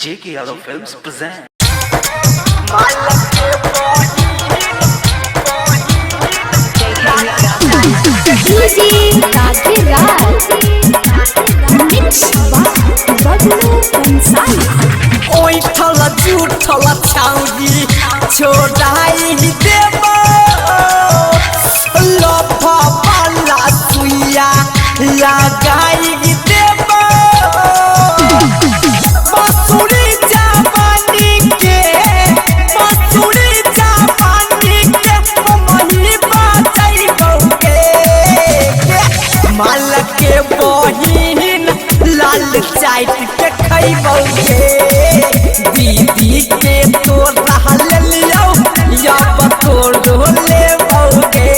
J.K. Yadav Films present. Easy, Radhe Raj. Mix Baglu Kansai. ओई थला झूठला छाउगी छोड़ाई देबो लफा वाला सुइया लगाई देबो मसूरी जवानी के मही बाजई बौके माल के बहिन लाल चाट के खइबौ के दीदी के तो रहल लियो या बतोर ले बौके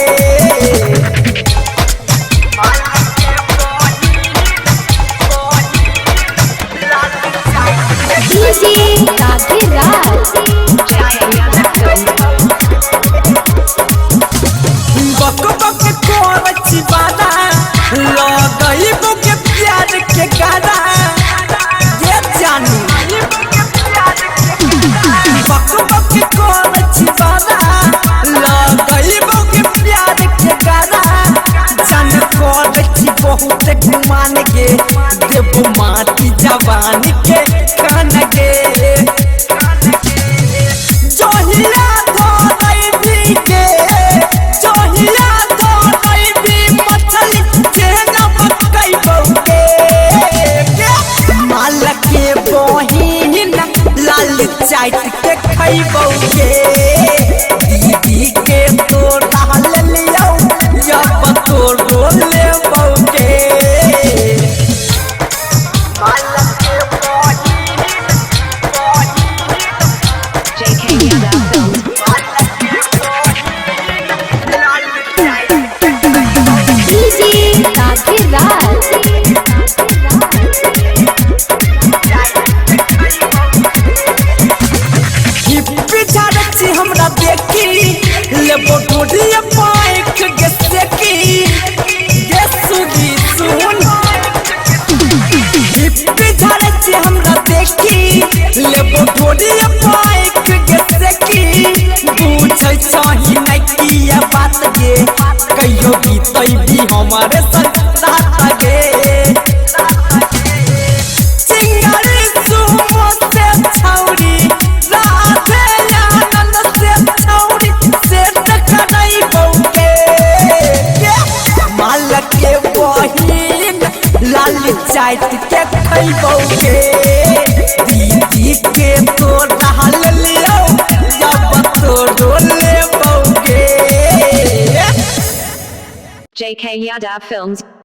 Easy, Radhe Raj. बक बक कोरची बाना लगई बुके प्यार के गाना ये जानू बक बक कोरची बाना लगई बुके प्यार के गाना जान कोरची बहुत घुमान गे देव माटी जवानी के कान गे जोहिया धोई भी के जोहिया धोई भी मछली जेना मकई बौके माल के बहिन लाल चाट के खइबौ के दीदी के तो रहल लियो या बतोर ले बौके JK Yadav Films. Easy, Radhe Raj. हिप्पी झाड़ची हमरा देखी लेबो ढोढिया पाइक के सेकी गे सुगी सुन हिप्पी झाड़ची हमरा देखी लेबो ढोढिया पाइक के सेकी पूछै चाही नै किया बात गे कहियो बीतै भी हमारे संग साथ गे चिंगारी सुमो से छौरी राधे आनंद से छौरी से टकराई बौके माल के बहिन लाल चाट के खइबौ के दीदी के तो रहल लियो या बतोर ले बौके JK Yadav Films.